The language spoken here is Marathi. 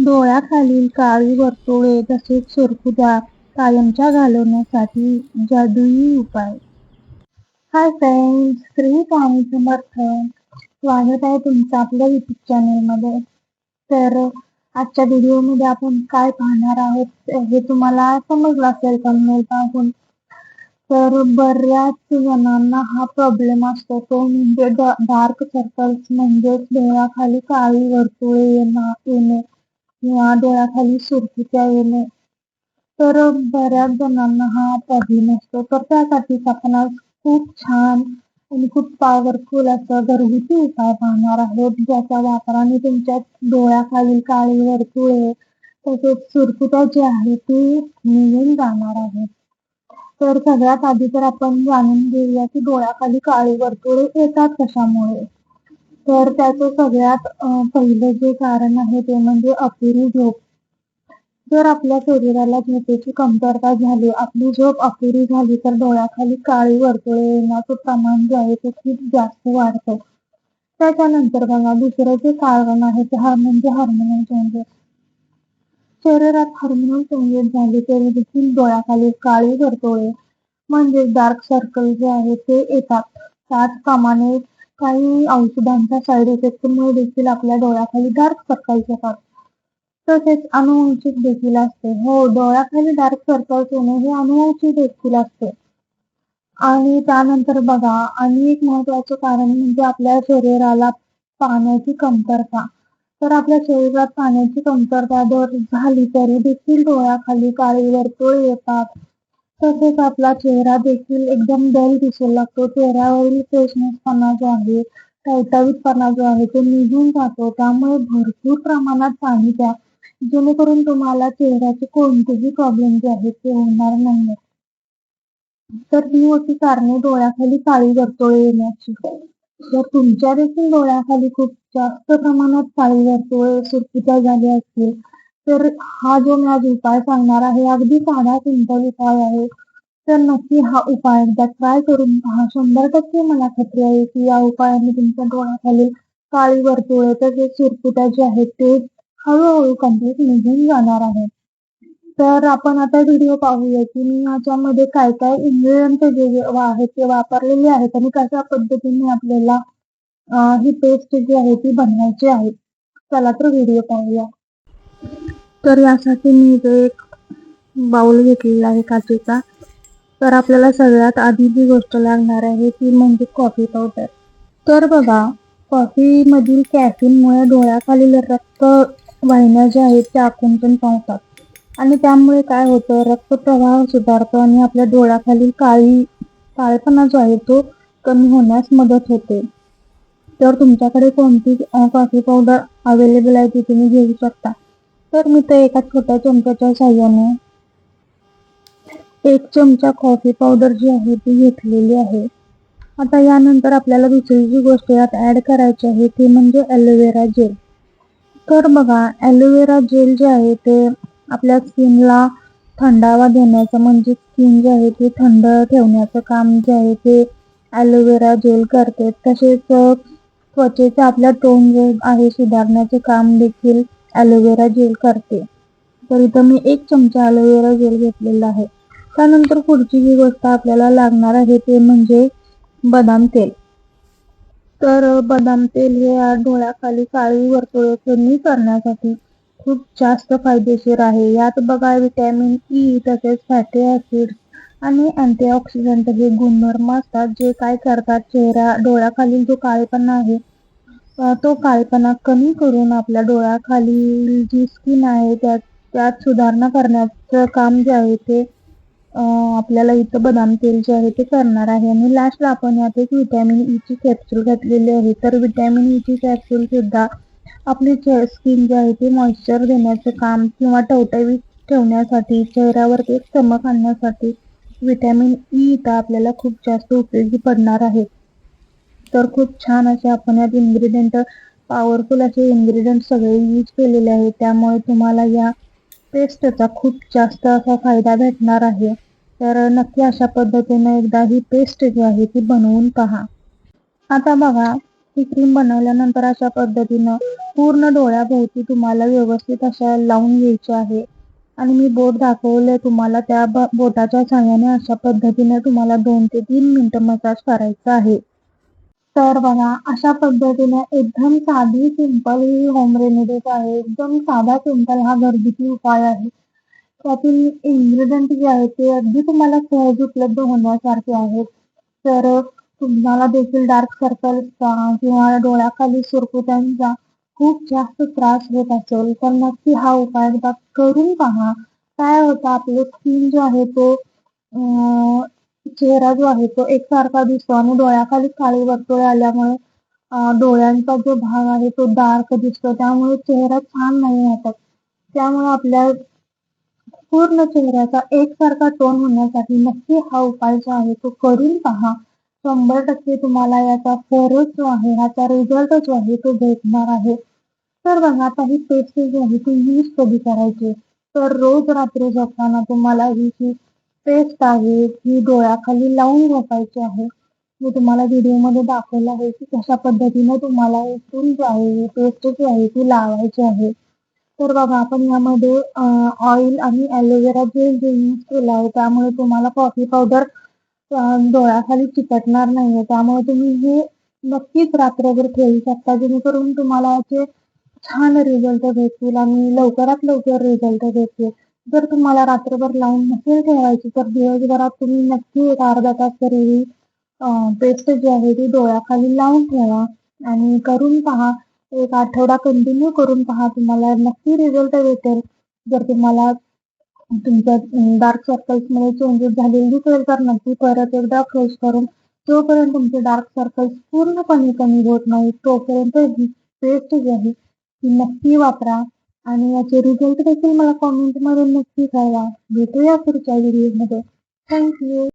डोळ्याखालील काळी वर्तुळे तसेच सुरकुत्या कायमच्या घालवण्यासाठी जादुई उपाय. Hi friends, Shri Swami Samarth. स्वागत आहे तुमचं आपल्या युट्यूब चॅनलमध्ये. तर आजच्या व्हिडिओमध्ये आपण काय पाहणार आहोत हे तुम्हाला समजलं असेल thumbnail पाहून. तर बऱ्याच जणांना हा प्रॉब्लेम असतो, तो म्हणजे डार्क सर्कल्स, म्हणजेच डोळ्याखाली काळी वर्तुळे येणे किंवा डोळ्याखाली सुरकुत्या येणे. तर बऱ्याच जणांना हा प्रॉब्लेम असतो. तर त्यासाठीच आपण आज खूप छान आणि खूप पॉवरफुल असा घरगुती उपाय पाहणार आहोत, ज्याच्या वापराने तुमच्या डोळ्याखालील काळी वर्तुळे तसेच सुरकुत्या जे आहे ते निघून जाणार आहेत. तर सगळ्यात आधी तर आपण जाणून घेऊया की डोळ्याखाली काळी वर्तुळे येतात कशामुळे. तर त्याचं सगळ्यात पहिलं जे कारण आहे ते म्हणजे अपुरी झोप. जर आपल्या शरीराला झोपेची कमतरता झाली, आपली झोप अपुरी झाली, तर डोळ्याखाली काळी वर्तुळे येण्याचं प्रमाण जे आहे ते खूप जास्त वाढतं. त्याच्यानंतर बघा, दुसरं जे कारण आहे ते म्हणजे हार्मोनल चेंजेस. शरीरात हार्मोनल चेंजेस झाले तरी देखील डोळ्याखाली काळी वर्तुळे म्हणजे डार्क सर्कल जे आहे ते येतात. त्याचप्रमाणे काही औषधांच्या साईड इफेक्टमुळे देखील आपल्या डोळ्याखाली डार्क सर्कल्स येतात. तसेच अनुवंशिक देखील असते. हो, डोळ्याखाली डार्क सर्कल्स येणे हे अनुवंशिक देखील असते. आणि त्यानंतर बघा, आणि एक महत्वाचं कारण म्हणजे आपल्या शरीराला पाण्याची कमतरता. तर आपल्या शरीरात पाण्याची कमतरता जर झाली तरी देखील डोळ्याखाली काळी वर्तुळे येतात. तसेच आपला चेहरा देखील एकदम डल दिसू लागतो. चेहऱ्यावरील फ्रेशनेसपणा जो आहे, टवटवीतपणा जो आहे तो निघून जातो. त्यामुळे भरपूर प्रमाणात पाणी प्या, जेणेकरून तुम्हाला चेहऱ्याचे कोणतेही प्रॉब्लेम जे आहेत ते होणार नाहीत. तर ही होती कारणे डोळ्याखाली काळी वर्तुळे येण्याची. जर तुमच्या देखील डोळ्याखाली खूप जास्त प्रमाणात काळी वर्तुळे, सुरकुत्या झाल्या असतील, तर हा जो मी आज उपाय सांगणार आहे अगदी साधा सिंपल उपाय आहे. तर नक्की हा उपाय एकदा ट्राय करून पहा. 100% मला खात्री आहे की या उपायाने तुमच्या डोळ्याखाली काळी वर्तुळे तसेच सुरकुत्या जे आहेत ते हळूहळू कंप्लीट निघून जाणार आहेत. तर आपण आता व्हिडिओ पाहूया की मी याच्यामध्ये काय काय इन्ग्रेडियंट जे आहेत ते वापरलेले आहेत आणि कशा पद्धतीने आपल्याला ही पेस्ट जी आहे ती बनवायची आहे. चला तर व्हिडिओ पाहूया. तर यासाठी मी इथे एक बाउल घेतलेला आहे काचेचा. तर आपल्याला सगळ्यात आधी जी गोष्ट लागणार आहे ती म्हणजे कॉफी पावडर. तर बघा, कॉफी मधील कॅफीनमुळे डोळ्याखालील रक्त वाहिन्या ज्या आहेत त्या आकुंचन पावतात आणि त्यामुळे काय होतं, रक्तप्रवाह सुधारतो आणि आपल्या डोळ्याखालील काळेपणा जो आहे तो कमी होण्यास मदत होते. तर तुमच्याकडे कोणती कॉफी पावडर अवेलेबल आहे ती तुम्ही घेऊ शकता. तर मी ते एका छोट्या चमच्याच्या साह्याने 1 चमचा कॉफी पावडर जी आहे ती घेतलेली आहे. आता यानंतर आपल्याला दुसरी जी गोष्ट यात ऍड करायची आहे ती म्हणजे ॲलोवेरा जेल. तर बघा, ॲलोवेरा जेल जे आहे ते आपल्या स्किनला थंडावा देण्याचं, म्हणजे स्किन जे आहे ते थंड ठेवण्याचं काम जे आहे ते ॲलोवेरा जेल करते. तसेच त्वचेचं आपल्या टोन जे आहे सुधारण्याचे काम देखील ॲलोवेरा जेल करते. तर इथं मी 1 चमचा ॲलोवेरा जेल घेतलेला आहे. त्यानंतर पुढची जी गोष्ट आपल्याला लागणार आहे ते म्हणजे बदाम तेल. तर बदाम तेल हे डोळ्याखाली काळी वर्तुळे कमी करण्यासाठी खूप जास्त फायदेशीर आहे. यात बघा, व्हिटॅमिन ई तसेच फॅटी ॲसिड आणि अँटीऑक्सिडंट हे गुणधर्म असतात, जे काय करतात, डोळ्याखालील जो काळेपणा आहे तो काळेपणा कमी करून आपल्या डोळ्याखालील जी स्किन आहे त्यात सुधारणा करण्याचं काम जे आहे ते आपल्याला इथं बदाम तेल जे आहे ते करणार आहे. आणि लास्टला आपण यात एक व्हिटॅमिन ई ची कॅप्सूल घातलेली आहे. तर व्हिटॅमिन ई ची कॅप्सूल सुद्धा आपली स्किन जे आहे ते मॉइश्चर देण्याचं काम किंवा टवटवीत ठेवण्यासाठी, चेहऱ्यावर एक चमक आणण्यासाठी व्हिटॅमिन ई इथं आपल्याला खूप जास्त उपयोगी पडणार आहे. तर खूप छान असे आपण यात इन्ग्रेडियंट, पॉवरफुल असे इन्ग्रेडियंट सगळे यूज केलेले आहेत. त्यामुळे तुम्हाला या पेस्टचा खूप जास्त असा फायदा भेटणार आहे. तर नक्की अशा पद्धतीने एकदा ही पेस्ट जी आहे ती बनवून पहा. आता बघा, ही क्रीम बनवल्यानंतर अशा पद्धतीनं पूर्ण डोळ्याभोवती तुम्हाला व्यवस्थित अशा लावून घ्यायची आहे. आणि मी बोट दाखवले तुम्हाला, त्या बोटाच्या साहाय्याने अशा पद्धतीने तुम्हाला 2 ते 3 मिनिटं मसाज करायचा आहे. तर बघा, अशा पद्धतीने एकदम साधी सिंपल ही होम रेमेडीज आहे. एकदम साधा सिंपल हा घरगुती उपाय आहे. त्यातील इन्ग्रेडियंट जे आहेत ते अगदी तुम्हाला सहज उपलब्ध होण्यासारखे आहेत. तर तुम्हाला देखील डार्क सर्कल्सचा किंवा डोळ्याखाली सुरकुत्यांचा खूप जास्त त्रास होत असेल तर नक्की हा उपाय एकदा करून पहा. काय होतं, आपलं स्किन जो आहे तो चेहरा जो आहे तो एकसारखा दिसतो आणि डोळ्याखाली काळी वर्तुळे आल्यामुळे डोळ्यांचा जो भाग आहे तो डार्क दिसतो. त्यामुळे चेहरा छान नाही वाटत. त्यामुळे आपल्या पूर्ण चेहऱ्याचा एकसारखा टोन होण्यासाठी नक्की हा उपाय जो आहे तो करून पहा. 100% तुम्हाला याचा फरक जो आहे, ह्याचा रिझल्ट जो आहे तो भेटणार आहे. तर बघा, आता ही पेस्ट जी आहे ती यूज कधी करायची? तर रोज रात्री झोपताना तुम्हाला ही जी पेस्ट आहे ही डोळ्याखाली लावून झोपायची आहे. मी तुम्हाला व्हिडिओमध्ये दाखवलं आहे की कशा पद्धतीने तुम्हाला ही क्रीम जी आहे, ही पेस्ट जी आहे ती लावायची आहे. तर बघा, आपण यामध्ये ऑइल आणि ॲलोवेरा जेल जे यूज केलं आहे, त्यामुळे तुम्हाला कॉफी पावडर डोळ्याखाली चिकटणार नाहीये. त्यामुळे तुम्ही हे नक्कीच रात्रभर ठेवू शकता, जेणेकरून तुम्हाला याचे छान रिझल्ट भेटतील आणि लवकरात लवकर रिझल्ट भेटतील. जर तुम्हाला रात्रभर लावून नसेल ठेवायची, तर दिवसभरात तुम्ही नक्की एक अर्धा तास तरी ही पेस्ट जी आहे ती डोळ्याखाली लावून ठेवा आणि करून पहा. एक आठवडा कंटिन्यू करून पहा. तुम्हाला नक्की रिझल्ट भेटेल. जर तुम्हाला तुमच्या डार्क सर्कल्समध्ये चेंजेस झालेले दिसेल तर नक्की परत एकदा फ्रेश करून, जोपर्यंत तुमचे डार्क सर्कल्स पूर्णपणे कमी होत नाही तोपर्यंत ही पेस्ट जी आहे ती नक्की वापरा आणि याचे रिझल्ट देखील मला कॉमेंटमध्ये नक्की कळवा. भेटूया पुढच्या व्हिडिओमध्ये. Thank you.